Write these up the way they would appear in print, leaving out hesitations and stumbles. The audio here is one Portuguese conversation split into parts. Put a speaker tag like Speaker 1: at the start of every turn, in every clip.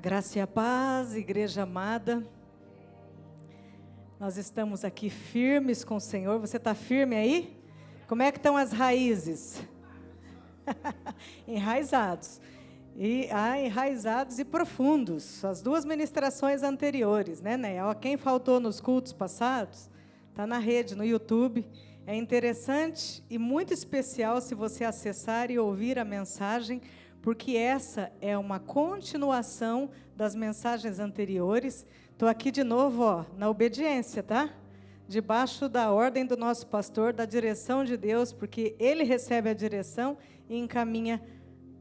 Speaker 1: Graça e a paz, igreja amada. Nós estamos aqui firmes com o Senhor. Você está firme aí? Como é que estão as raízes? Enraizados. Enraizados e profundos. As duas ministrações anteriores, né? Quem faltou nos cultos passados, está na rede, no YouTube. É interessante e muito especial se você acessar e ouvir a mensagem, porque essa é uma continuação das mensagens anteriores. Estou aqui de novo, na obediência, tá? Debaixo da ordem do nosso pastor, da direção de Deus, porque ele recebe a direção e encaminha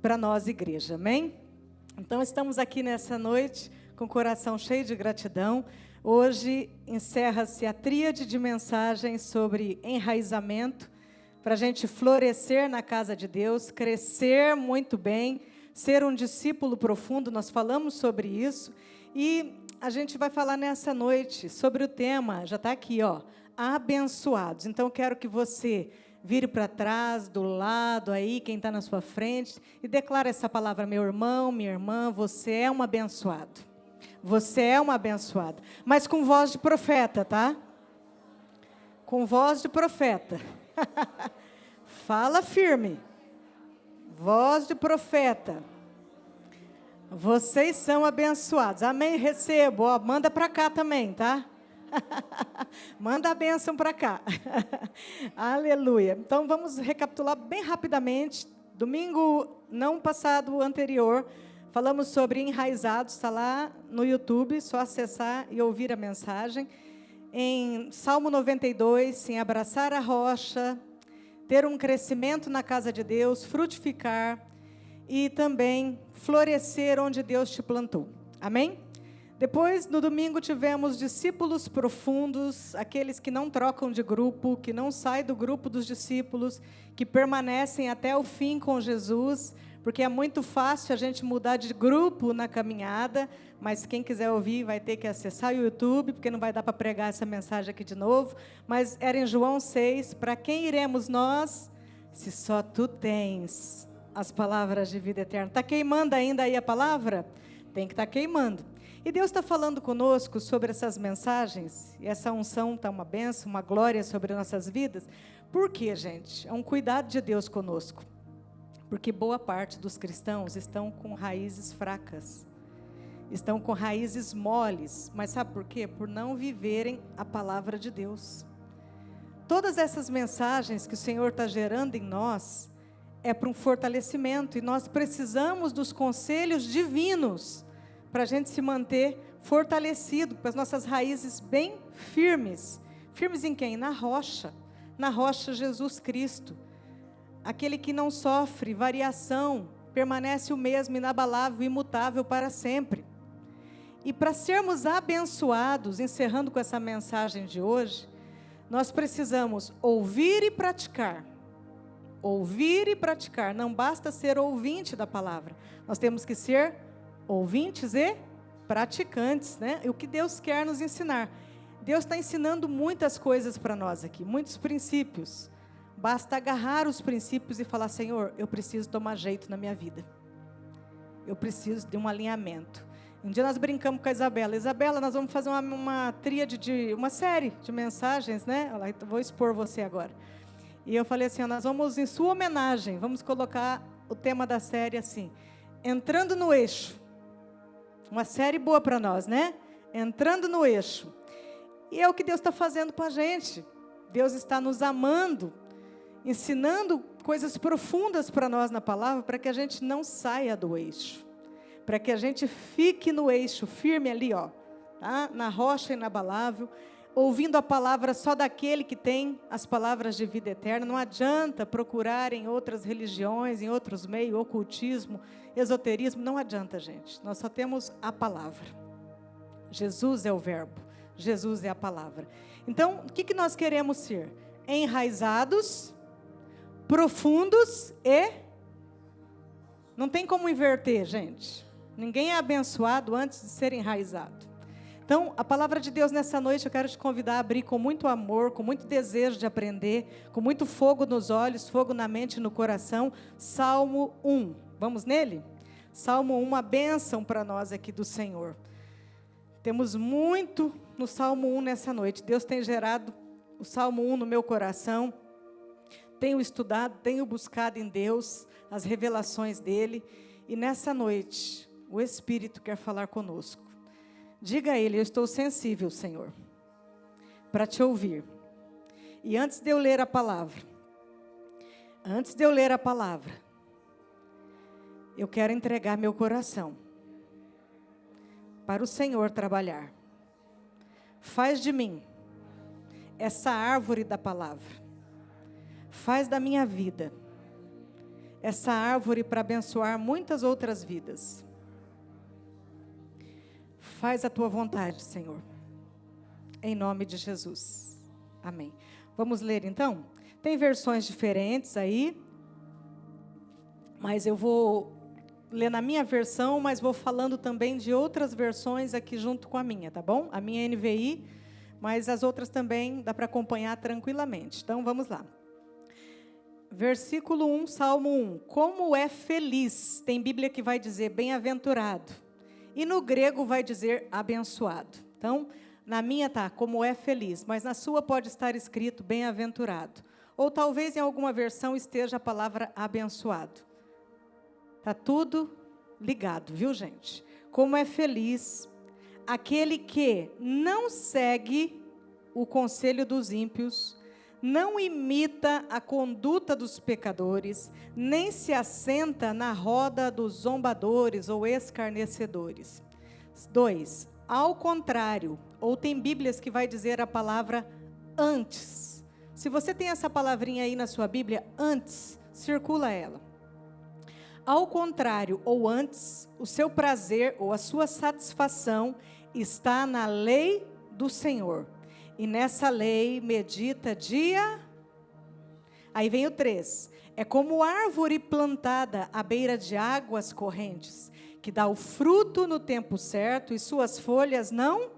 Speaker 1: para nós, igreja. Amém? Então, estamos aqui nessa noite com o coração cheio de gratidão. Hoje encerra-se a tríade de mensagens sobre enraizamento, para a gente florescer na casa de Deus, crescer muito bem, ser um discípulo profundo. Nós falamos sobre isso e a gente vai falar nessa noite sobre o tema, já está aqui, abençoados. Então, eu quero que você vire para trás, do lado aí, quem está na sua frente, e declare essa palavra: meu irmão, minha irmã, você é um abençoado. Você é uma abençoada. Mas com voz de profeta, tá? Com voz de profeta. Fala firme. Voz de profeta. Vocês são abençoados. Amém? Recebo. Manda para cá também, tá? Manda a bênção para cá. Aleluia. Então, vamos recapitular bem rapidamente. Domingo não passado, o anterior, falamos sobre enraizados. Está lá no YouTube, só acessar e ouvir a mensagem. Em Salmo 92, em abraçar a rocha, ter um crescimento na casa de Deus, frutificar e também florescer onde Deus te plantou. Amém? Depois, no domingo, tivemos discípulos profundos, aqueles que não trocam de grupo, que não saem do grupo dos discípulos, que permanecem até o fim com Jesus, porque é muito fácil a gente mudar de grupo na caminhada, mas quem quiser ouvir vai ter que acessar o YouTube, porque não vai dar para pregar essa mensagem aqui de novo. Mas era em João 6, para quem iremos nós, se só tu tens as palavras de vida eterna. Está queimando ainda aí a palavra? Tem que estar queimando. E Deus está falando conosco sobre essas mensagens, e essa unção está uma bênção, uma glória sobre nossas vidas. Por quê, gente? É um cuidado de Deus conosco. Porque boa parte dos cristãos estão com raízes fracas, estão com raízes moles. Mas sabe por quê? Por não viverem a palavra de Deus. Todas essas mensagens que o Senhor está gerando em nós, é para um fortalecimento, e nós precisamos dos conselhos divinos, para a gente se manter fortalecido, com as nossas raízes bem firmes. Firmes em quem? Na rocha Jesus Cristo. Aquele que não sofre variação, permanece o mesmo, inabalável, imutável para sempre. E para sermos abençoados, encerrando com essa mensagem de hoje, nós precisamos ouvir e praticar. Ouvir e praticar. Não basta ser ouvinte da palavra. Nós temos que ser ouvintes e praticantes, né? E o que Deus quer nos ensinar. Deus está ensinando muitas coisas para nós aqui, muitos princípios. Basta agarrar os princípios e falar: Senhor, eu preciso tomar jeito na minha vida. Eu preciso de um alinhamento. Um dia nós brincamos com a Isabela. Isabela, nós vamos fazer uma tríade, uma série de mensagens, né? Vou expor você agora. E eu falei assim: nós vamos, em sua homenagem, vamos colocar o tema da série assim: Entrando no Eixo. Uma série boa para nós, né? Entrando no Eixo. E é o que Deus está fazendo com a gente. Deus está nos amando, ensinando coisas profundas para nós na palavra, para que a gente não saia do eixo, para que a gente fique no eixo, firme ali, tá? Na rocha inabalável, ouvindo a palavra só daquele que tem as palavras de vida eterna. Não adianta procurar em outras religiões, em outros meios, ocultismo, esoterismo, não adianta, gente. Nós só temos a palavra. Jesus é o verbo, Jesus é a palavra. Então, o que nós queremos ser? Enraizados, profundos e... Não tem como inverter, gente. Ninguém é abençoado antes de ser enraizado. Então, a palavra de Deus nessa noite, eu quero te convidar a abrir com muito amor, com muito desejo de aprender, com muito fogo nos olhos, fogo na mente e no coração. Salmo 1. Vamos nele? Salmo 1, uma bênção para nós aqui do Senhor. Temos muito no Salmo 1 nessa noite. Deus tem gerado o Salmo 1 no meu coração. Tenho estudado, tenho buscado em Deus as revelações dEle. E nessa noite, o Espírito quer falar conosco. Diga a Ele: eu estou sensível, Senhor, para te ouvir. E antes de eu ler a palavra, eu quero entregar meu coração para o Senhor trabalhar. Faz de mim essa árvore da palavra. Faz da minha vida essa árvore para abençoar muitas outras vidas. Faz a tua vontade, Senhor. Em nome de Jesus. Amém. Vamos ler então? Tem versões diferentes aí, mas eu vou ler na minha versão, mas vou falando também de outras versões aqui junto com a minha, tá bom? A minha é NVI, mas as outras também dá para acompanhar tranquilamente. Então, vamos lá. Versículo 1, Salmo 1. Como é feliz, tem Bíblia que vai dizer bem-aventurado, e no grego vai dizer abençoado. Então, na minha tá, como é feliz, mas na sua pode estar escrito bem-aventurado. Ou talvez em alguma versão esteja a palavra abençoado. Está tudo ligado, viu, gente? Como é feliz aquele que não segue o conselho dos ímpios, não imita a conduta dos pecadores, nem se assenta na roda dos zombadores ou escarnecedores. 2. Ao contrário, ou tem Bíblias que vai dizer a palavra antes. Se você tem essa palavrinha aí na sua Bíblia, antes, circula ela. Ao contrário, ou antes, o seu prazer ou a sua satisfação está na lei do Senhor. E nessa lei medita dia. Aí vem o 3. É como árvore plantada à beira de águas correntes, que dá o fruto no tempo certo e suas folhas não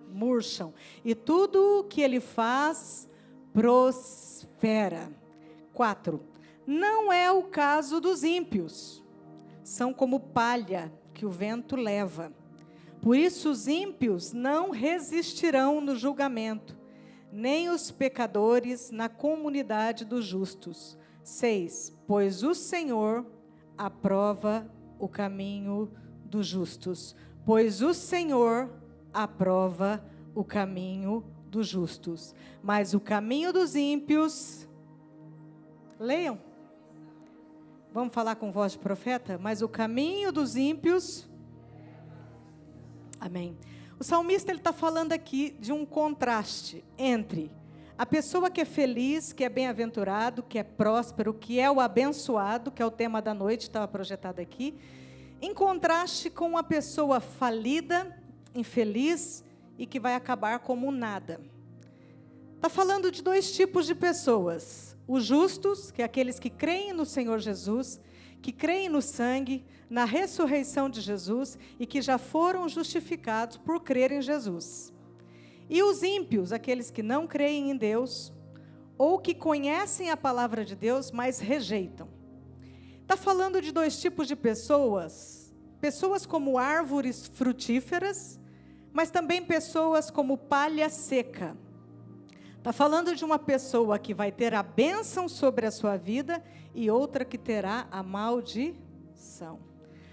Speaker 1: murcham. E tudo o que ele faz prospera. 4. Não é o caso dos ímpios. São como palha que o vento leva. Por isso os ímpios não resistirão no julgamento, nem os pecadores na comunidade dos justos. 6. Pois o Senhor aprova o caminho dos justos. Pois o Senhor aprova o caminho dos justos. Mas o caminho dos ímpios... Leiam. Vamos falar com voz de profeta? Mas o caminho dos ímpios... Amém. O salmista está falando aqui de um contraste entre a pessoa que é feliz, que é bem-aventurado, que é próspero, que é o abençoado, que é o tema da noite, estava projetado aqui, em contraste com a pessoa falida, infeliz e que vai acabar como nada. Está falando de 2 tipos de pessoas. Os justos, que é aqueles que creem no Senhor Jesus, que creem no sangue, na ressurreição de Jesus e que já foram justificados por crer em Jesus. E os ímpios, aqueles que não creem em Deus, ou que conhecem a palavra de Deus, mas rejeitam. Está falando de 2 tipos de pessoas, pessoas como árvores frutíferas, mas também pessoas como palha seca. Está falando de uma pessoa que vai ter a bênção sobre a sua vida e outra que terá a maldição.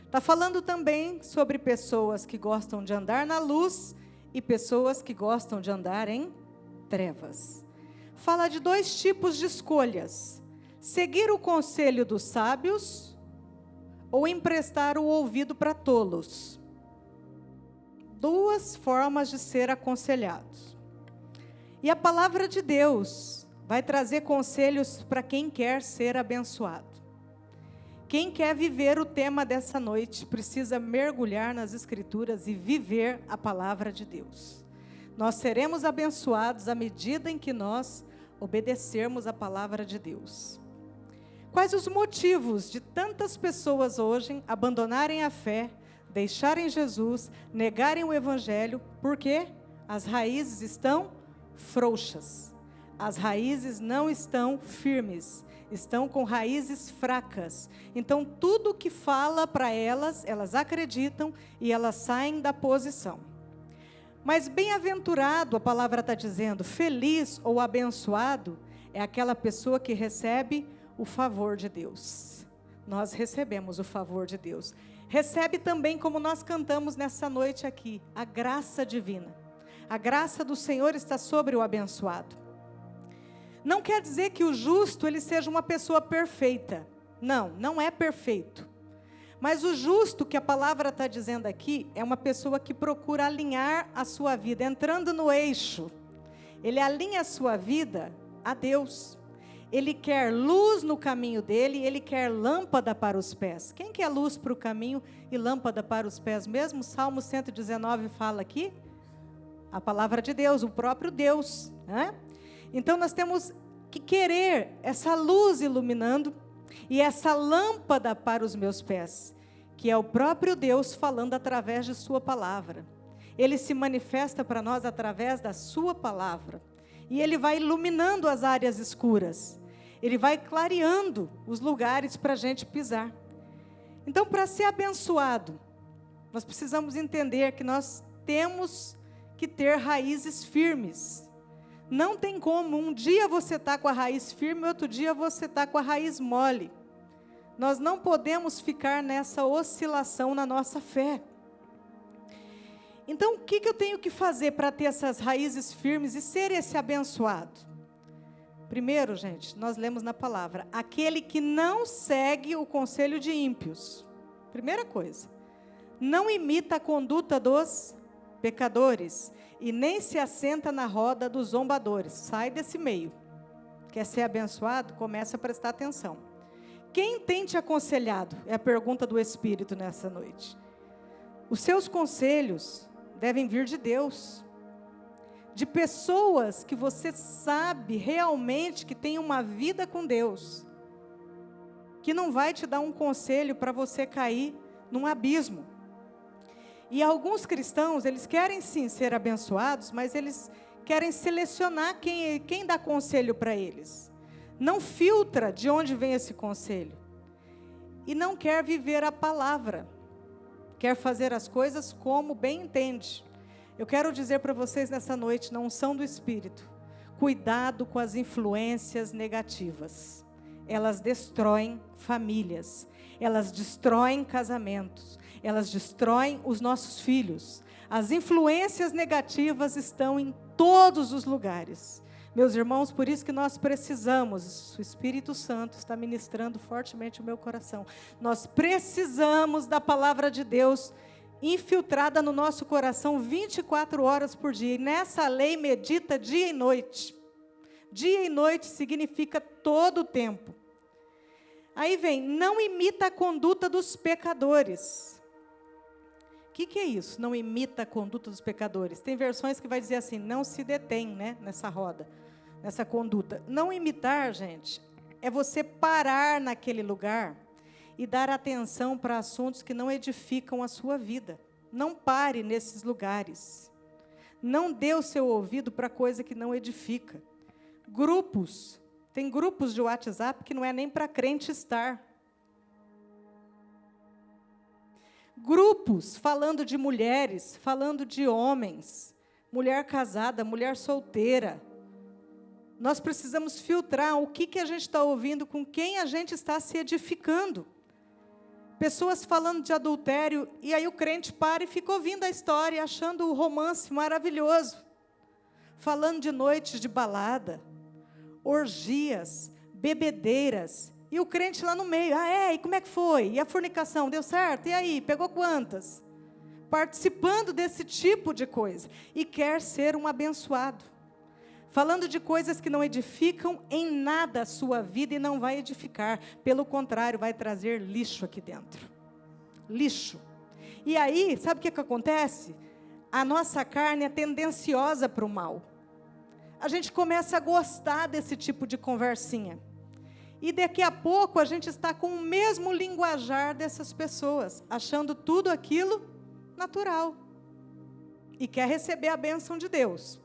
Speaker 1: Está falando também sobre pessoas que gostam de andar na luz e pessoas que gostam de andar em trevas. Fala de 2 tipos de escolhas: seguir o conselho dos sábios ou emprestar o ouvido para tolos. 2 formas de ser aconselhados. E a palavra de Deus vai trazer conselhos para quem quer ser abençoado. Quem quer viver o tema dessa noite precisa mergulhar nas Escrituras e viver a palavra de Deus. Nós seremos abençoados à medida em que nós obedecermos a palavra de Deus. Quais os motivos de tantas pessoas hoje abandonarem a fé, deixarem Jesus, negarem o Evangelho? Porque as raízes estão frouxas. as raízes não estão firmes, estão com raízes fracas. Então, tudo que fala para elas, elas acreditam e elas saem da posição. Mas bem-aventurado, a palavra está dizendo, feliz ou abençoado, é aquela pessoa que recebe o favor de Deus. Nós recebemos o favor de Deus. Recebe também, como nós cantamos nessa noite aqui, a graça divina. A graça do Senhor está sobre o abençoado. Não quer dizer que o justo ele seja uma pessoa perfeita. Não, não é perfeito. Mas o justo que a palavra está dizendo aqui é uma pessoa que procura alinhar a sua vida, entrando no eixo. Ele alinha a sua vida a Deus. Ele quer luz no caminho dele, ele quer lâmpada para os pés. Quem quer luz para o caminho e lâmpada para os pés mesmo? Salmo 119 fala aqui. A palavra de Deus, o próprio Deus, né? Então nós temos que querer essa luz iluminando e essa lâmpada para os meus pés, que é o próprio Deus falando através de sua palavra. Ele se manifesta para nós através da sua palavra. E ele vai iluminando as áreas escuras. Ele vai clareando os lugares para a gente pisar. Então, para ser abençoado, nós precisamos entender que nós temos que ter raízes firmes. Não tem como, um dia você está com a raiz firme, outro dia você está com a raiz mole. Nós não podemos ficar nessa oscilação na nossa fé. Então, o que eu tenho que fazer para ter essas raízes firmes e ser esse abençoado? Primeiro, gente, nós lemos na palavra, aquele que não segue o conselho de ímpios. Primeira coisa, não imita a conduta dos pecadores e nem se assenta na roda dos zombadores. Sai desse meio. Quer ser abençoado? Começa a prestar atenção. Quem tem te aconselhado? É a pergunta do Espírito nessa noite. Os seus conselhos devem vir de Deus, de pessoas que você sabe realmente que tem uma vida com Deus, que não vai te dar um conselho para você cair num abismo. E alguns cristãos, eles querem sim ser abençoados, mas eles querem selecionar quem dá conselho para eles. Não filtra de onde vem esse conselho. E não quer viver a palavra. Quer fazer as coisas como bem entende. Eu quero dizer para vocês nessa noite, na unção do Espírito, cuidado com as influências negativas. Elas destroem famílias, elas destroem casamentos, elas destroem os nossos filhos. As influências negativas estão em todos os lugares. Meus irmãos, por isso que nós precisamos, o Espírito Santo está ministrando fortemente o meu coração. Nós precisamos da palavra de Deus infiltrada no nosso coração 24 horas por dia. E nessa lei medita dia e noite. Dia e noite significa todo o tempo. Aí vem, não imita a conduta dos pecadores. O que é isso? Não imita a conduta dos pecadores. Tem versões que vai dizer assim, não se detém, né, nessa roda, nessa conduta. Não imitar, gente, é você parar naquele lugar e dar atenção para assuntos que não edificam a sua vida. Não pare nesses lugares. Não dê o seu ouvido para coisa que não edifica. Grupos. Tem grupos de WhatsApp que não é nem para crente estar. Grupos falando de mulheres, falando de homens, mulher casada, mulher solteira. Nós precisamos filtrar o que a gente está ouvindo, com quem a gente está se edificando. Pessoas falando de adultério, e aí o crente para e fica ouvindo a história, achando o romance maravilhoso. Falando de noites de balada, orgias, bebedeiras, e o crente lá no meio, e como é que foi? E a fornicação, deu certo? E aí, pegou quantas? Participando desse tipo de coisa, e quer ser um abençoado. Falando de coisas que não edificam em nada a sua vida e não vai edificar. Pelo contrário, vai trazer lixo aqui dentro. Lixo. E aí, sabe o que acontece? A nossa carne é tendenciosa para o mal. A gente começa a gostar desse tipo de conversinha. E daqui a pouco a gente está com o mesmo linguajar dessas pessoas, achando tudo aquilo natural. E quer receber a bênção de Deus.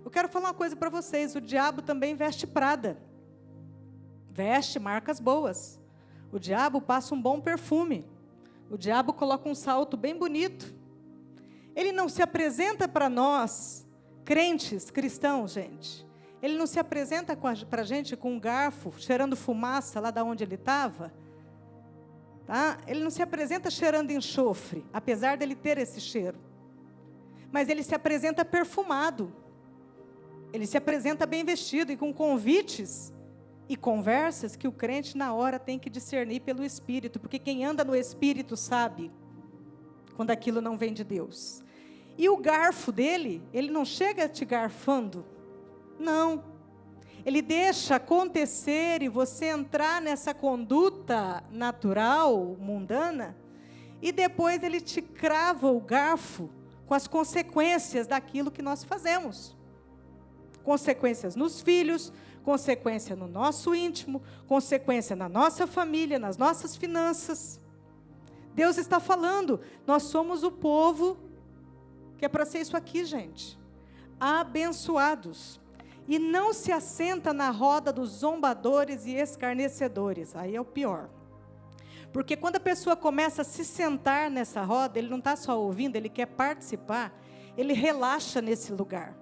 Speaker 1: Eu quero falar uma coisa para vocês, o diabo também veste Prada. Veste marcas boas. O diabo passa um bom perfume. O diabo coloca um salto bem bonito. Ele não se apresenta para nós, crentes, cristãos, gente. Ele não se apresenta para a gente com um garfo, cheirando fumaça lá de onde ele estava. Tá? Ele não se apresenta cheirando enxofre, apesar dele ter esse cheiro. Mas ele se apresenta perfumado. Ele se apresenta bem vestido e com convites e conversas que o crente na hora tem que discernir pelo Espírito, porque quem anda no Espírito sabe quando aquilo não vem de Deus. E o garfo dele, ele não chega te garfando, não. Ele deixa acontecer e você entrar nessa conduta natural, mundana, e depois ele te crava o garfo com as consequências daquilo que nós fazemos. Consequências nos filhos, consequência no nosso íntimo, consequência na nossa família, nas nossas finanças. Deus está falando, nós somos o povo que é para ser isso aqui, gente. Abençoados. E não se assenta na roda dos zombadores e escarnecedores. Aí é o pior. Porque quando a pessoa começa a se sentar nessa roda, ele não está só ouvindo, ele quer participar, ele relaxa nesse lugar.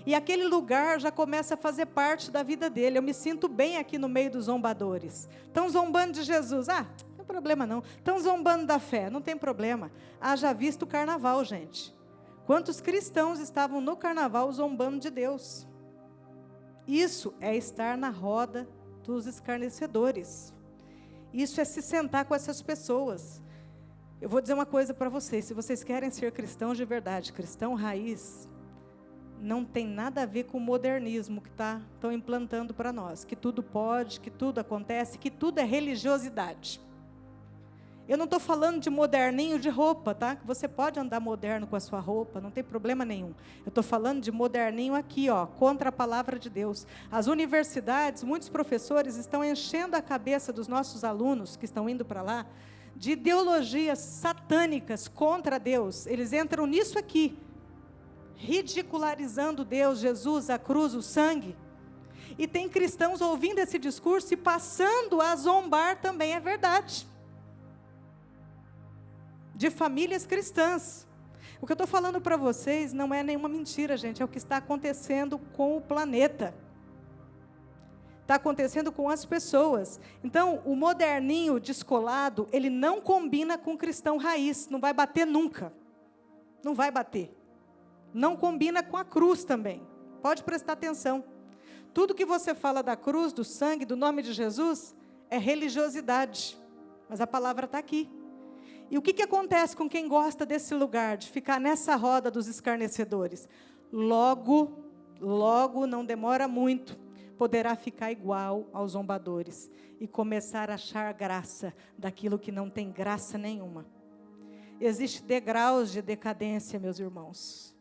Speaker 1: E aquele lugar já começa a fazer parte da vida dele. Eu me sinto bem aqui no meio dos zombadores. Estão zombando de Jesus. Não tem problema não. Estão zombando da fé. Não tem problema. Haja visto o carnaval, gente. Quantos cristãos estavam no carnaval zombando de Deus? Isso é estar na roda dos escarnecedores. Isso é se sentar com essas pessoas. Eu vou dizer uma coisa para vocês. Se vocês querem ser cristãos de verdade, cristão raiz, não tem nada a ver com o modernismo que estão implantando para nós. Que tudo pode, que tudo acontece, que tudo é religiosidade. Eu não estou falando de moderninho de roupa, tá? Que você pode andar moderno com a sua roupa, não tem problema nenhum. Eu estou falando de moderninho aqui, contra a palavra de Deus. As universidades, muitos professores estão enchendo a cabeça dos nossos alunos que estão indo para lá, de ideologias satânicas contra Deus. Eles entram nisso aqui, ridicularizando Deus, Jesus, a cruz, o sangue. E tem cristãos ouvindo esse discurso e passando a zombar também, é verdade. De famílias cristãs. O que eu estou falando para vocês não é nenhuma mentira, gente, é o que está acontecendo com o planeta. Está acontecendo com as pessoas. Então, o moderninho descolado, ele não combina com o cristão raiz, não vai bater nunca. Não vai bater. Não combina com a cruz também. Pode prestar atenção. Tudo que você fala da cruz, do sangue, do nome de Jesus, é religiosidade. Mas a palavra está aqui. E o que acontece com quem gosta desse lugar, de ficar nessa roda dos escarnecedores? Logo, não demora muito, poderá ficar igual aos zombadores e começar a achar graça daquilo que não tem graça nenhuma. Existem degraus de decadência, meus irmãos.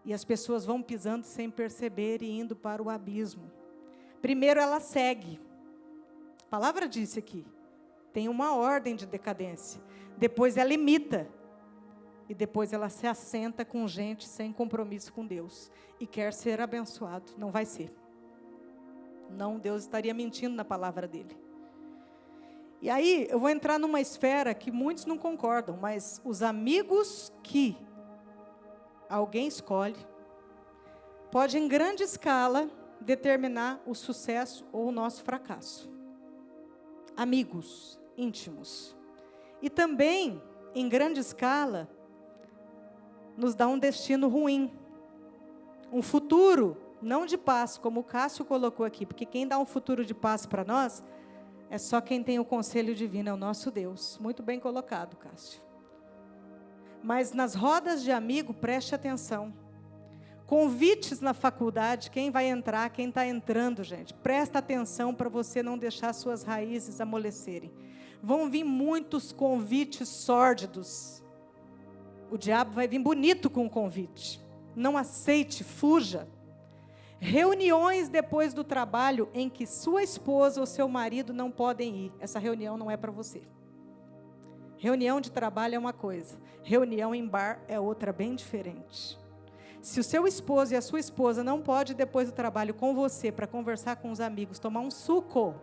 Speaker 1: E as pessoas vão pisando sem perceber e indo para o abismo. Primeiro ela segue. A palavra disse aqui. Tem uma ordem de decadência. Depois ela imita. E depois ela se assenta com gente sem compromisso com Deus. E quer ser abençoado. Não vai ser. Não, Deus estaria mentindo na palavra dele. E aí, eu vou entrar numa esfera que muitos não concordam, mas os amigos que alguém escolhe, pode em grande escala determinar o sucesso ou o nosso fracasso. Amigos íntimos. E também, em grande escala, nos dá um destino ruim. Um futuro, não de paz, como o Cássio colocou aqui, porque quem dá um futuro de paz para nós, é só quem tem o conselho divino, é o nosso Deus. Muito bem colocado, Cássio. Mas nas rodas de amigo, preste atenção. Convites na faculdade, quem vai entrar, quem está entrando, gente. Presta atenção para você não deixar suas raízes amolecerem. Vão vir muitos convites sórdidos. O diabo vai vir bonito com o convite. Não aceite, fuja. Reuniões depois do trabalho em que sua esposa ou seu marido não podem ir. Essa reunião não é para você. Reunião de trabalho é uma coisa. Reunião em bar é outra bem diferente. Se o seu esposo e a sua esposa não podem, depois do trabalho, com você, para conversar com os amigos, tomar um suco,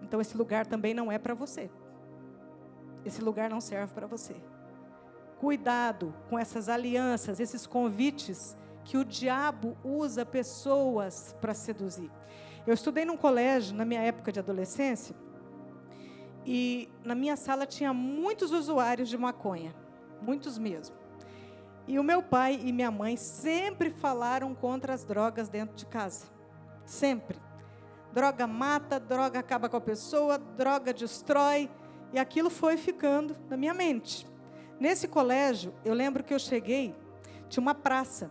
Speaker 1: então esse lugar também não é para você. Esse lugar não serve para você. Cuidado com essas alianças, esses convites que o diabo usa pessoas para seduzir. Eu estudei num colégio, na minha época de adolescência, e na minha sala tinha muitos usuários de maconha, muitos mesmo. E o meu pai e minha mãe sempre falaram contra as drogas dentro de casa. Sempre. Droga mata, droga acaba com a pessoa, droga destrói. E aquilo foi ficando na minha mente. Nesse colégio, eu lembro que eu cheguei, tinha uma praça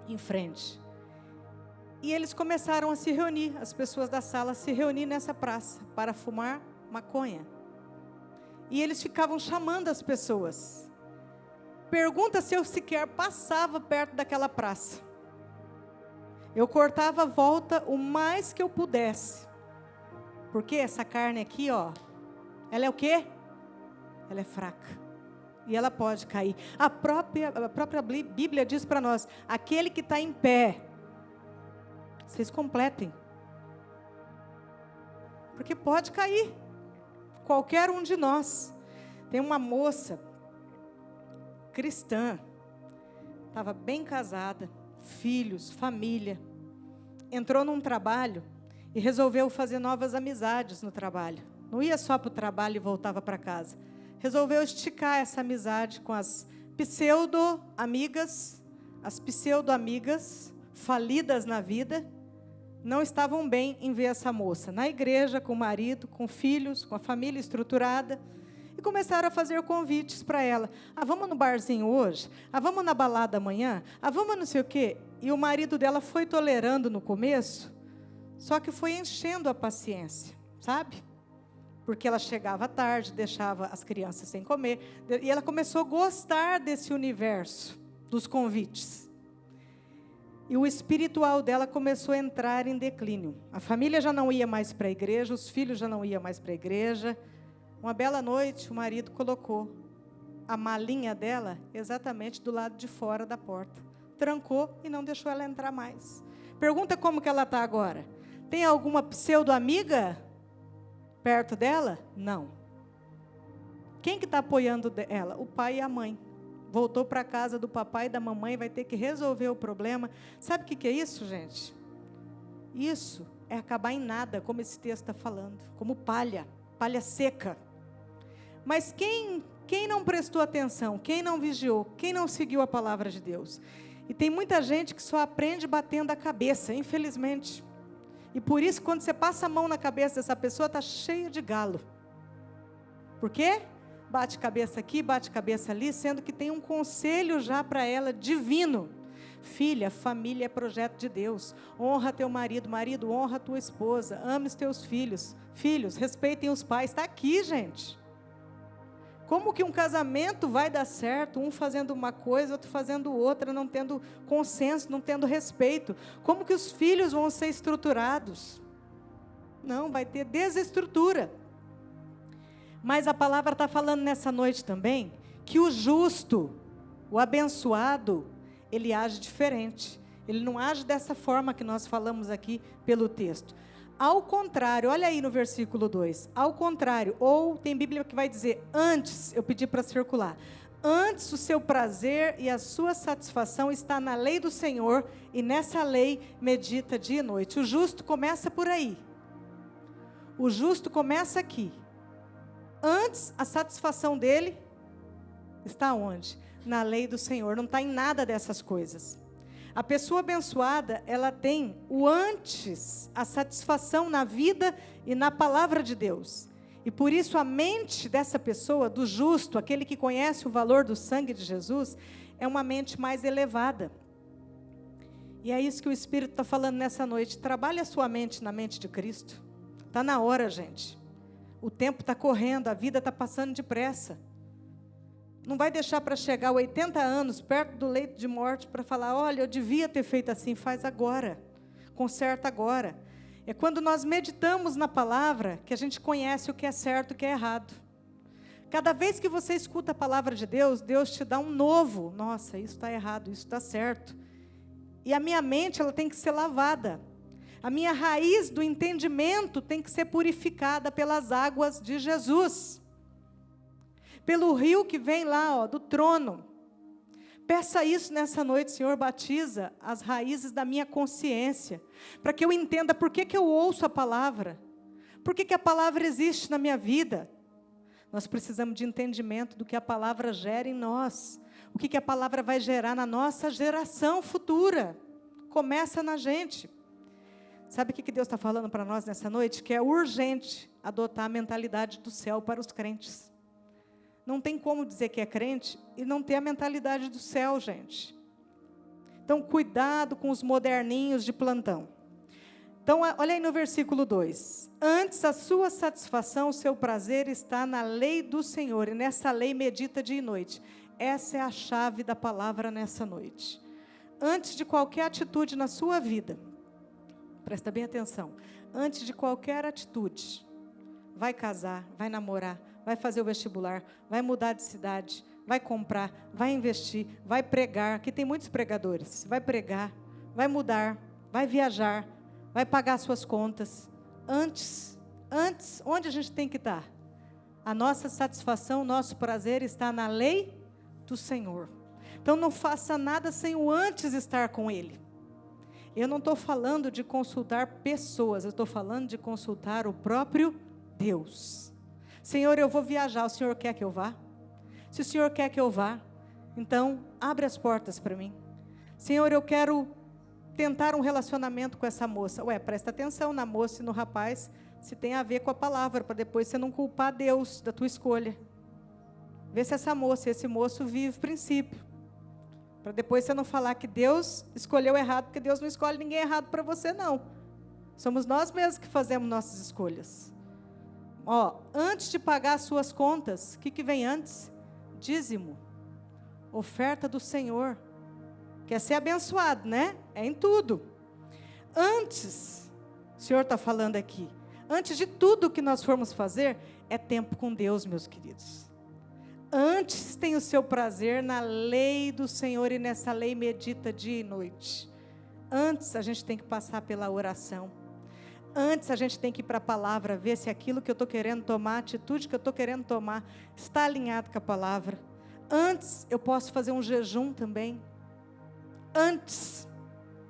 Speaker 1: em frente. E eles começaram a se reunir, as pessoas da sala se reunir nessa praça para fumar maconha. E eles ficavam chamando as pessoas. Pergunta se eu sequer passava perto daquela praça. Eu cortava a volta o mais que eu pudesse. Porque essa carne aqui, ó, ela é o quê? Ela é fraca. E ela pode cair. A própria Bíblia diz para nós, aquele que está em pé, vocês completem. Porque pode cair. Qualquer um de nós. Tem uma moça cristã, estava bem casada, filhos, família, entrou num trabalho e resolveu fazer novas amizades no trabalho. Não ia só para o trabalho e voltava para casa. Resolveu esticar essa amizade com as pseudo-amigas, falidas na vida, não estavam bem em ver essa moça na igreja, com o marido, com filhos, com a família estruturada. E começaram a fazer convites para ela. Ah, vamos no barzinho hoje? Ah, vamos na balada amanhã? Ah, vamos não sei o quê? E o marido dela foi tolerando no começo, só que foi enchendo a paciência, sabe? Porque ela chegava tarde, deixava as crianças sem comer. E ela começou a gostar desse universo, dos convites. E o espiritual dela começou a entrar em declínio. A família já não ia mais para a igreja, os filhos já não iam mais para a igreja. Uma bela noite, o marido colocou a malinha dela exatamente do lado de fora da porta. Trancou e não deixou ela entrar mais. Pergunta como que ela está agora. Tem alguma pseudo-amiga perto dela? Não. Quem que está apoiando ela? O pai e a mãe. Voltou para a casa do papai e da mamãe, vai ter que resolver o problema. Sabe o que é isso, gente? Isso é acabar em nada, como esse texto está falando. Como palha seca. Mas quem não prestou atenção, quem não vigiou, quem não seguiu a palavra de Deus? E tem muita gente que só aprende batendo a cabeça, infelizmente. E por isso, quando você passa a mão na cabeça dessa pessoa, está cheia de galo. Por quê? Bate cabeça aqui, bate cabeça ali, sendo que tem um conselho já para ela, divino. Filha, família é projeto de Deus. Honra teu marido, marido, honra tua esposa. Ame os teus filhos. Filhos, respeitem os pais. Está aqui, gente. Como que um casamento vai dar certo? Um fazendo uma coisa, outro fazendo outra, não tendo consenso, não tendo respeito. Como que os filhos vão ser estruturados? Não, vai ter desestrutura. Mas a palavra está falando nessa noite também, que o justo, o abençoado, ele age diferente. Ele não age dessa forma que nós falamos aqui pelo texto. Ao contrário, olha aí no versículo 2. Ao contrário, ou tem Bíblia que vai dizer, antes, eu pedi para circular. Antes o seu prazer e a sua satisfação está na lei do Senhor, e nessa lei medita dia e noite. O justo começa por aí. O justo começa aqui. Antes, a satisfação dele está onde? Na lei do Senhor, não está em nada dessas coisas. A pessoa abençoada, ela tem o antes, a satisfação na vida e na palavra de Deus. E por isso a mente dessa pessoa, do justo, aquele que conhece o valor do sangue de Jesus, é uma mente mais elevada. E é isso que o Espírito está falando nessa noite. Trabalhe a sua mente na mente de Cristo. Está na hora, gente. O tempo está correndo, a vida está passando depressa. Não vai deixar para chegar a 80 anos, perto do leito de morte, para falar, olha, eu devia ter feito assim. Faz agora, conserta agora. É quando nós meditamos na palavra, que a gente conhece o que é certo e o que é errado. Cada vez que você escuta a palavra de Deus, Deus te dá um novo. Nossa, isso está errado, isso está certo. E a minha mente, ela tem que ser lavada. A minha raiz do entendimento tem que ser purificada pelas águas de Jesus. Pelo rio que vem lá, do trono. Peça isso nessa noite, Senhor, batiza as raízes da minha consciência, para que eu entenda por que eu ouço a palavra, por que a palavra existe na minha vida. Nós precisamos de entendimento do que a palavra gera em nós, o que a palavra vai gerar na nossa geração futura. Começa na gente. Sabe o que Deus está falando para nós nessa noite? Que é urgente adotar a mentalidade do céu para os crentes. Não tem como dizer que é crente e não ter a mentalidade do céu, gente. Então, cuidado com os moderninhos de plantão. Então, olha aí no versículo 2. Antes, a sua satisfação, o seu prazer está na lei do Senhor, e nessa lei medita dia e noite. Essa é a chave da palavra nessa noite. Antes de qualquer atitude na sua vida, presta bem atenção, antes de qualquer atitude, vai casar, vai namorar, vai fazer o vestibular, vai mudar de cidade, vai comprar, vai investir, vai pregar. Aqui tem muitos pregadores. Vai pregar, vai mudar, vai viajar, vai pagar suas contas. Antes, onde a gente tem que estar? A nossa satisfação, o nosso prazer está na lei do Senhor. Então não faça nada sem o antes estar com Ele. Eu não estou falando de consultar pessoas, eu estou falando de consultar o próprio Deus. Senhor, eu vou viajar, o Senhor quer que eu vá? Se o Senhor quer que eu vá, então abre as portas para mim. Senhor, eu quero tentar um relacionamento com essa moça. Presta atenção na moça e no rapaz, se tem a ver com a palavra, para depois você não culpar Deus da tua escolha. Vê se essa moça, esse moço vive princípio. Para depois você não falar que Deus escolheu errado, porque Deus não escolhe ninguém errado para você, não. Somos nós mesmos que fazemos nossas escolhas. Antes de pagar as suas contas, o que vem antes? Dízimo. Oferta do Senhor. Quer ser abençoado, né? É em tudo. Antes, o Senhor está falando aqui, antes de tudo que nós formos fazer, é tempo com Deus, meus queridos. Antes tem o seu prazer na lei do Senhor, e nessa lei medita dia e noite. Antes a gente tem que passar pela oração. Antes a gente tem que ir para a palavra, ver se aquilo que eu estou querendo tomar, a atitude que eu estou querendo tomar, está alinhado com a palavra. Antes eu posso fazer um jejum também. Antes,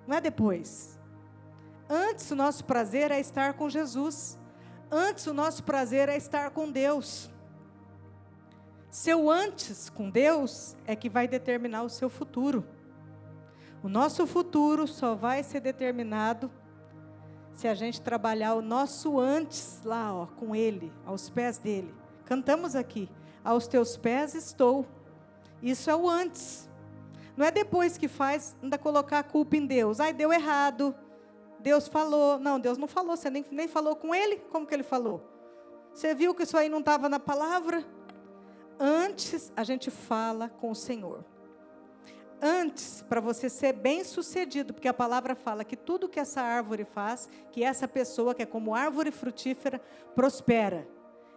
Speaker 1: não é depois. Antes o nosso prazer é estar com Jesus. Antes o nosso prazer é estar com Deus. Seu antes com Deus é que vai determinar o seu futuro. O nosso futuro só vai ser determinado se a gente trabalhar o nosso antes lá, com Ele, aos pés dEle. Cantamos aqui, aos teus pés estou. Isso é o antes. Não é depois que faz, ainda colocar a culpa em Deus. Deu errado, Deus falou. Não, Deus não falou, você nem falou com Ele. Como que Ele falou? Você viu que isso aí não estava na palavra? Antes a gente fala com o Senhor. Antes, para você ser bem sucedido, porque a palavra fala que tudo que essa árvore faz, que essa pessoa que é como árvore frutífera, prospera.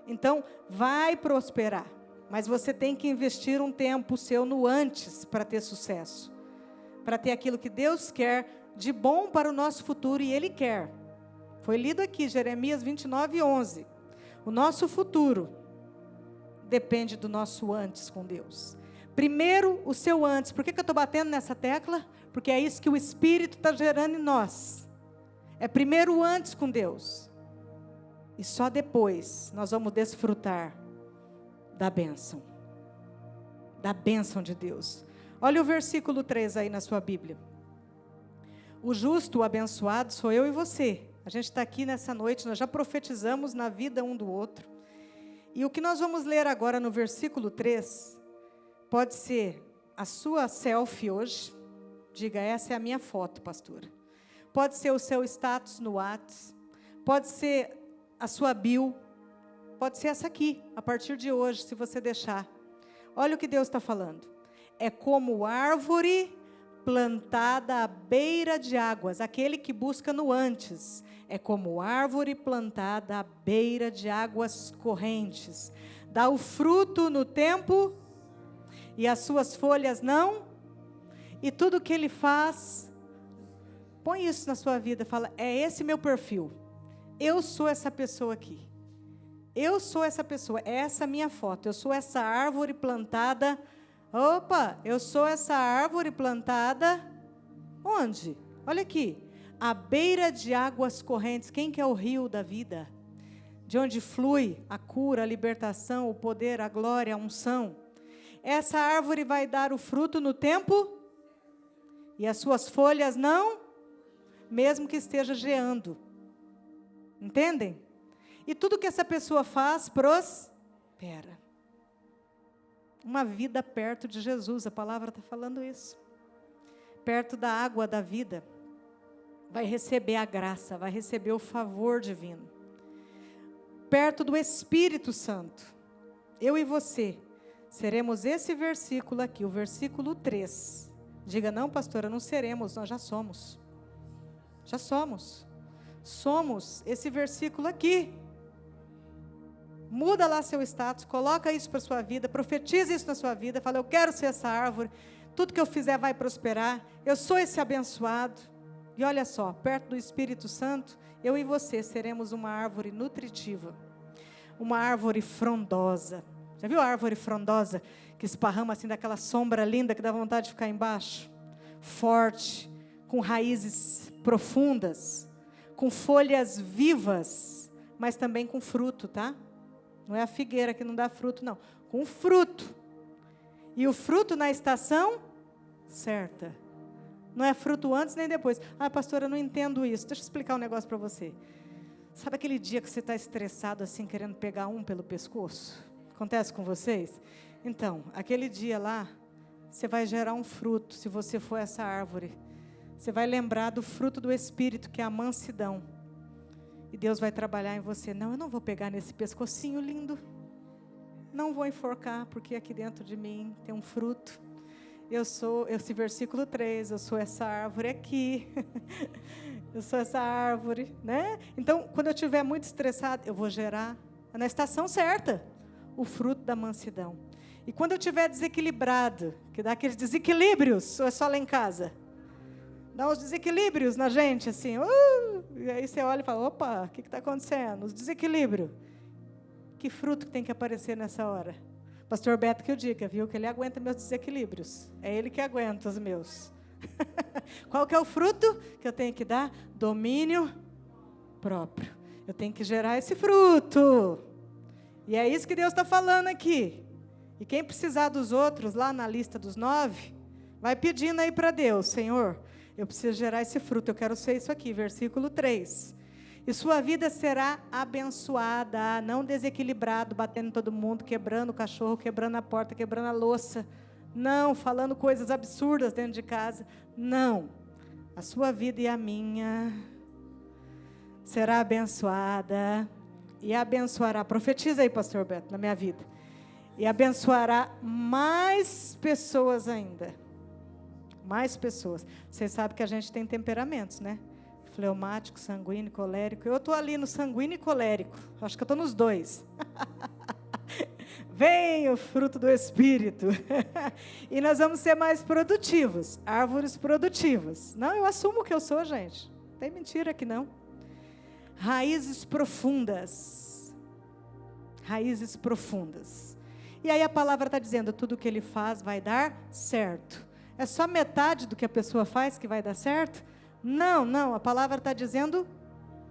Speaker 1: Então, vai prosperar. Mas você tem que investir um tempo seu no antes para ter sucesso. Para ter aquilo que Deus quer de bom para o nosso futuro, e Ele quer. Foi lido aqui, Jeremias 29:11. O nosso futuro depende do nosso antes com Deus. Primeiro, o seu antes. Por que eu estou batendo nessa tecla? Porque é isso que o Espírito está gerando em nós. É primeiro o antes com Deus. E só depois nós vamos desfrutar da bênção. Da bênção de Deus. Olha o versículo 3 aí na sua Bíblia. O justo, o abençoado, sou eu e você. A gente está aqui nessa noite, nós já profetizamos na vida um do outro. E o que nós vamos ler agora no versículo 3... pode ser a sua selfie hoje. Diga, essa é a minha foto, pastora. Pode ser o seu status no WhatsApp. Pode ser a sua bio. Pode ser essa aqui, a partir de hoje, se você deixar. Olha o que Deus está falando. É como árvore plantada à beira de águas. Aquele que busca no antes. É como árvore plantada à beira de águas correntes. dá o fruto no tempo, e as suas folhas não, e tudo que ele faz, põe isso na sua vida, fala, é esse meu perfil, eu sou essa pessoa aqui, eu sou essa pessoa, é essa minha foto, eu sou essa árvore plantada, eu sou essa árvore plantada, onde? Olha aqui, à beira de águas correntes. Quem que é o rio da vida? De onde flui a cura, a libertação, o poder, a glória, a unção. Essa árvore vai dar o fruto no tempo, e as suas folhas não, mesmo que esteja geando. Entendem? E tudo que essa pessoa faz, prospera. Uma vida perto de Jesus, a palavra está falando isso. Perto da água da vida, vai receber a graça, vai receber o favor divino. Perto do Espírito Santo, eu e você, seremos esse versículo aqui, o versículo 3. Diga, não pastora, não seremos, nós já somos. Já somos. Somos esse versículo aqui. Muda lá seu status, coloca isso para a sua vida, profetiza isso na sua vida, fala, eu quero ser essa árvore, tudo que eu fizer vai prosperar, eu sou esse abençoado. E olha só, perto do Espírito Santo, eu e você seremos uma árvore nutritiva, uma árvore frondosa. Já viu a árvore frondosa, que esparrama assim, daquela sombra linda, que dá vontade de ficar embaixo? Forte, com raízes profundas, com folhas vivas, mas também com fruto, tá? Não é a figueira que não dá fruto, não. Com fruto. E o fruto na estação certa. Não é fruto antes nem depois. Ah, pastora, eu não entendo isso. Deixa eu explicar um negócio para você. Sabe aquele dia que você está estressado assim, querendo pegar um pelo pescoço? Acontece com vocês? Então, aquele dia lá, você vai gerar um fruto, se você for essa árvore. Você vai lembrar do fruto do Espírito, que é a mansidão. E Deus vai trabalhar em você. Não, eu não vou pegar nesse pescocinho lindo. Não vou enforcar, porque aqui dentro de mim tem um fruto. Eu sou, esse versículo 3, eu sou essa árvore aqui. Eu sou essa árvore, né? Então, quando eu estiver muito estressado, eu vou gerar, na estação certa, o fruto da mansidão. E quando eu estiver desequilibrado, que dá aqueles desequilíbrios, ou é só lá em casa? Dá uns desequilíbrios na gente, assim, e aí você olha e fala, opa, o que está acontecendo? Os desequilíbrios. Que fruto que tem que aparecer nessa hora? Pastor Beto que eu diga, viu? Que ele aguenta meus desequilíbrios. É ele que aguenta os meus. Qual que é o fruto que eu tenho que dar? Domínio próprio. Eu tenho que gerar esse fruto. E é isso que Deus está falando aqui. E quem precisar dos outros, lá na lista dos 9, vai pedindo aí para Deus, Senhor, eu preciso gerar esse fruto, eu quero ser isso aqui, versículo 3. E sua vida será abençoada, não desequilibrado, batendo em todo mundo, quebrando o cachorro, quebrando a porta, quebrando a louça. Não, falando coisas absurdas dentro de casa. Não. A sua vida e a minha será abençoada. E abençoará, profetiza aí, pastor Beto, na minha vida. E abençoará mais pessoas ainda. Mais pessoas. Vocês sabem que a gente tem temperamentos, né? Fleumático, sanguíneo, colérico. Eu estou ali no sanguíneo e colérico. Acho que eu estou nos dois. Vem o fruto do Espírito. E nós vamos ser mais produtivos. Árvores produtivas. Não, eu assumo que eu sou, gente. Não tem mentira aqui, não. Raízes profundas. Raízes profundas. E aí a palavra está dizendo, tudo que ele faz vai dar certo. É só metade do que a pessoa faz que vai dar certo? Não, não, a palavra está dizendo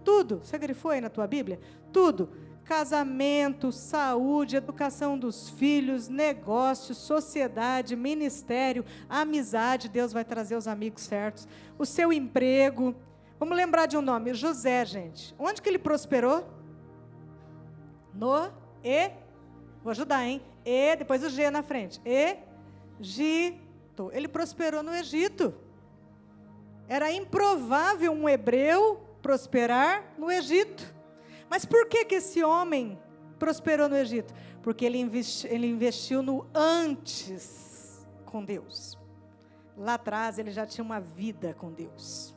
Speaker 1: tudo. Você grifou aí na tua Bíblia? Tudo. Casamento, saúde, educação dos filhos, negócio, sociedade, ministério, amizade, Deus vai trazer os amigos certos. O seu emprego. Vamos lembrar de um nome, José, gente. Onde que ele prosperou? Vou ajudar, hein? Depois o G na frente. Egito. Ele prosperou no Egito. Era improvável um hebreu prosperar no Egito. Mas por que esse homem prosperou no Egito? Porque ele investiu no antes com Deus. Lá atrás ele já tinha uma vida com Deus.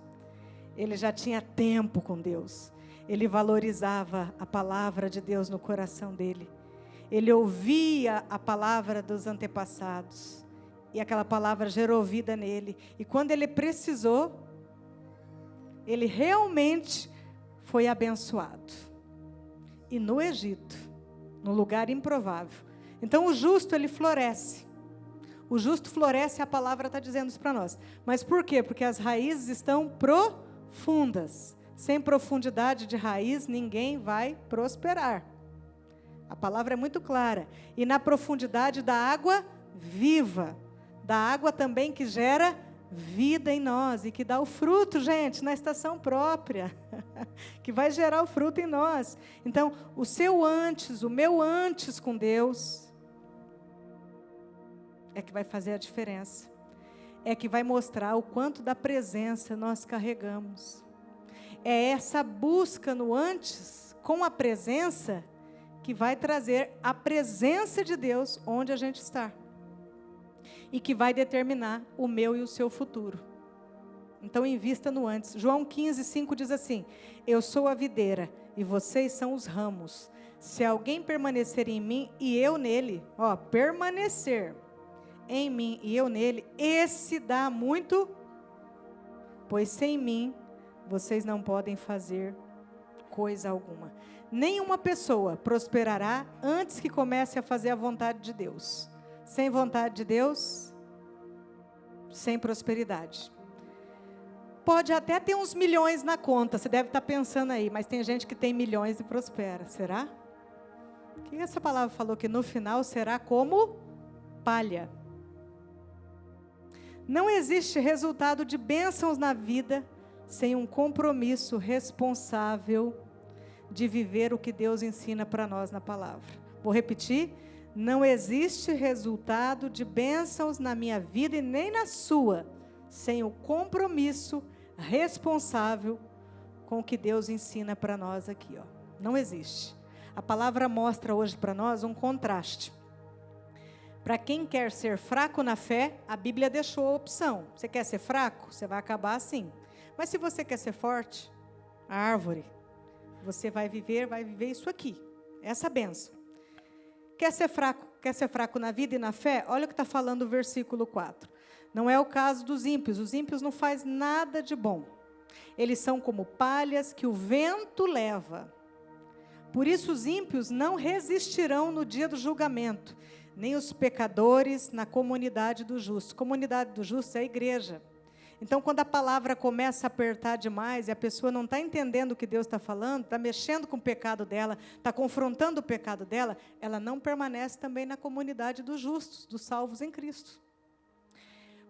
Speaker 1: Ele já tinha tempo com Deus. Ele valorizava a palavra de Deus no coração dele. Ele ouvia a palavra dos antepassados. E aquela palavra gerou vida nele. E quando ele precisou, ele realmente foi abençoado. E no Egito, no lugar improvável. Então o justo, ele floresce. O justo floresce, a palavra está dizendo isso para nós. Mas por quê? Porque as raízes estão profundas. Sem profundidade de raiz, ninguém vai prosperar. A palavra é muito clara. E na profundidade da água viva. Da água também que gera vida em nós. E que dá o fruto, gente, na estação própria. Que vai gerar o fruto em nós. Então, o seu antes, o meu antes com Deus, é que vai fazer a diferença. É que vai mostrar o quanto da presença nós carregamos. É essa busca no antes, com a presença, que vai trazer a presença de Deus onde a gente está. E que vai determinar o meu e o seu futuro. Então, invista no antes. João 15:5 diz assim: eu sou a videira e vocês são os ramos. Se alguém permanecer em mim e eu nele, permanecer em mim e eu nele, esse dá muito, pois sem mim vocês não podem fazer coisa alguma. Nenhuma pessoa prosperará antes que comece a fazer a vontade de Deus. Sem vontade de Deus, sem prosperidade. Pode até ter uns milhões na conta, você deve estar pensando aí, mas tem gente que tem milhões e prospera, será? O que essa palavra falou? Que no final será como palha. Não existe resultado de bênçãos na vida sem um compromisso responsável de viver o que Deus ensina para nós na palavra. Vou repetir: não existe resultado de bênçãos na minha vida e nem na sua, sem o compromisso responsável com o que Deus ensina para nós aqui. Não existe. A palavra mostra hoje para nós um contraste. Para quem quer ser fraco na fé, a Bíblia deixou a opção. Você quer ser fraco? Você vai acabar assim. Mas se você quer ser forte, a árvore, você vai viver isso aqui, essa bênção. Quer ser fraco na vida e na fé? Olha o que está falando o versículo 4. Não é o caso dos ímpios. Os ímpios não fazem nada de bom. Eles são como palhas que o vento leva. Por isso os ímpios não resistirão no dia do julgamento, nem os pecadores na comunidade dos justos. Comunidade dos justos é a igreja. Então, quando a palavra começa a apertar demais e a pessoa não está entendendo o que Deus está falando, está mexendo com o pecado dela, está confrontando o pecado dela, ela não permanece também na comunidade dos justos, dos salvos em Cristo.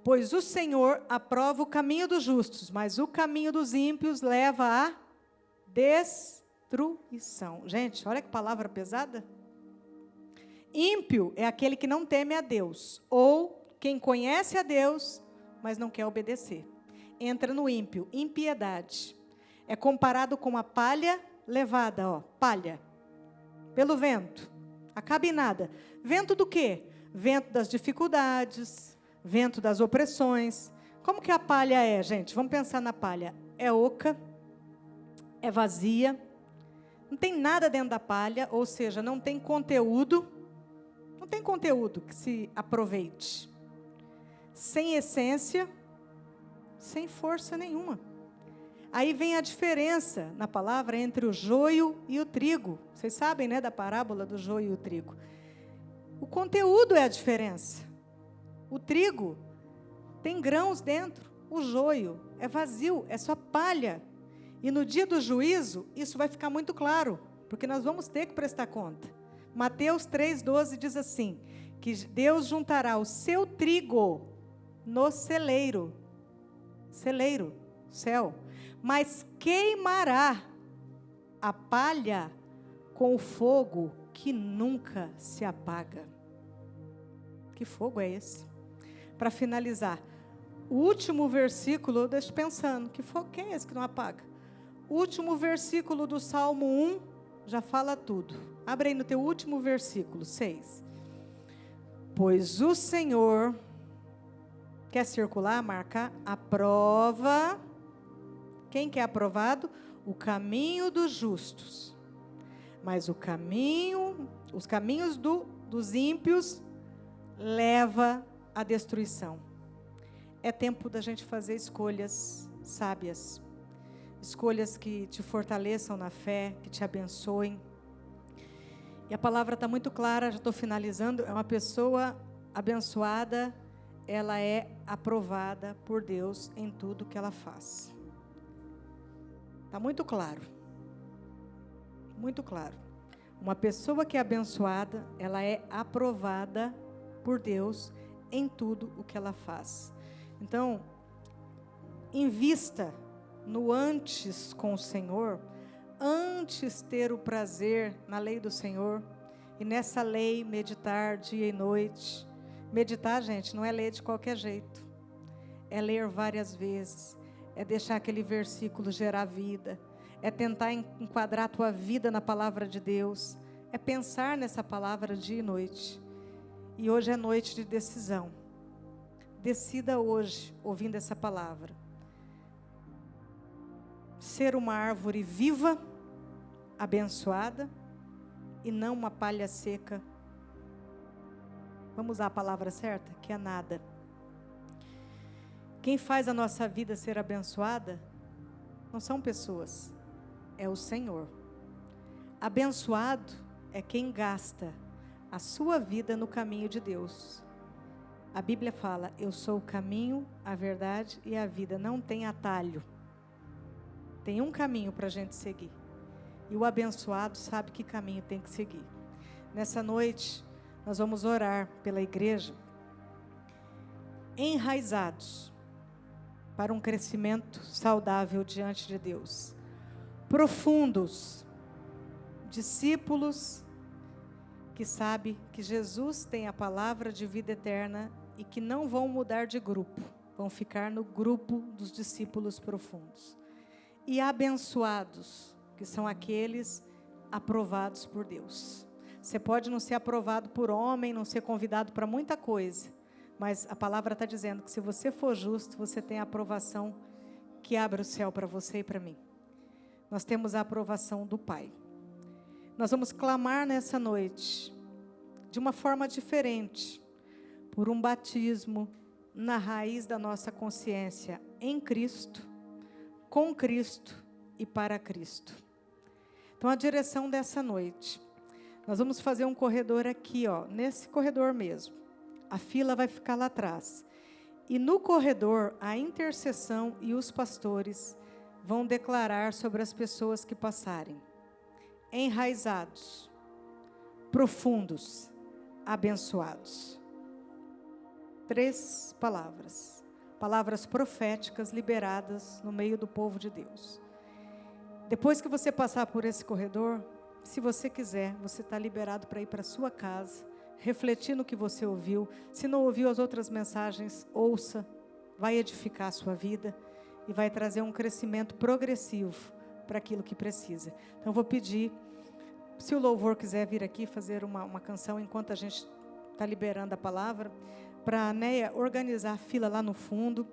Speaker 1: Pois o Senhor aprova o caminho dos justos, mas o caminho dos ímpios leva à destruição. Gente, olha que palavra pesada. Ímpio é aquele que não teme a Deus, ou quem conhece a Deus, mas não quer obedecer. Entra no ímpio, impiedade. É comparado com a palha levada, palha, pelo vento. Acaba em nada. Vento do quê? Vento das dificuldades, vento das opressões. Como que a palha é, gente? Vamos pensar na palha. É oca, é vazia, não tem nada dentro da palha, ou seja, não tem conteúdo que se aproveite. Sem essência, sem força nenhuma. Aí vem a diferença na palavra entre o joio e o trigo. Vocês sabem, né, da parábola do joio e o trigo. O conteúdo é a diferença. O trigo tem grãos dentro, o joio é vazio, é só palha. E no dia do juízo, isso vai ficar muito claro, porque nós vamos ter que prestar conta. Mateus 3,12 diz assim, que Deus juntará o seu trigo no celeiro, céu, mas queimará a palha com o fogo que nunca se apaga. Que fogo é esse? Para finalizar, o último versículo, deixa eu pensando, que fogo que é esse que não apaga? O último versículo do Salmo 1 já fala tudo. Abre aí no teu último versículo, 6. Pois o Senhor, quer circular, marcar? Aprova. Quem que é aprovado? O caminho dos justos. mas os caminhos dos ímpios leva à destruição. É tempo da gente fazer escolhas sábias, escolhas que te fortaleçam na fé, que te abençoem. E a palavra está muito clara, já estou finalizando. É uma pessoa abençoada, ela é aprovada por Deus em tudo que ela faz. Está muito claro. Muito claro. Uma pessoa que é abençoada, ela é aprovada por Deus em tudo o que ela faz. Então, invista no antes com o Senhor, antes ter o prazer na lei do Senhor, e nessa lei meditar dia e noite. Meditar, gente, não é ler de qualquer jeito, é ler várias vezes, é deixar aquele versículo gerar vida, é tentar enquadrar a tua vida na palavra de Deus, é pensar nessa palavra dia e noite. E hoje é noite de decisão. Decida hoje, ouvindo essa palavra, ser uma árvore viva, abençoada, e não uma palha seca. Vamos usar a palavra certa? Que é nada. Quem faz a nossa vida ser abençoada não são pessoas, é o Senhor. Abençoado é quem gasta a sua vida no caminho de Deus. A Bíblia fala, eu sou o caminho, a verdade e a vida. Não tem atalho. Tem um caminho para a gente seguir. E o abençoado sabe que caminho tem que seguir. Nessa noite, nós vamos orar pela igreja, enraizados para um crescimento saudável diante de Deus. Profundos, discípulos que sabem que Jesus tem a palavra de vida eterna e que não vão mudar de grupo, vão ficar no grupo dos discípulos profundos. E abençoados, que são aqueles aprovados por Deus. Você pode não ser aprovado por homem, não ser convidado para muita coisa, mas a palavra está dizendo que se você for justo, você tem a aprovação que abre o céu para você e para mim. Nós temos a aprovação do Pai. Nós vamos clamar nessa noite, de uma forma diferente, por um batismo na raiz da nossa consciência, em Cristo, com Cristo e para Cristo. Então, a direção dessa noite, nós vamos fazer um corredor aqui, ó, nesse corredor mesmo. A fila vai ficar lá atrás. E no corredor, a intercessão e os pastores vão declarar sobre as pessoas que passarem. Enraizados, profundos, abençoados. 3 palavras. Palavras proféticas liberadas no meio do povo de Deus. Depois que você passar por esse corredor, se você quiser, você está liberado para ir para a sua casa, refletir no que você ouviu. Se não ouviu as outras mensagens, ouça, vai edificar a sua vida e vai trazer um crescimento progressivo para aquilo que precisa. Então, vou pedir, se o louvor quiser vir aqui fazer uma canção enquanto a gente está liberando a palavra, para a Neia organizar a fila lá no fundo.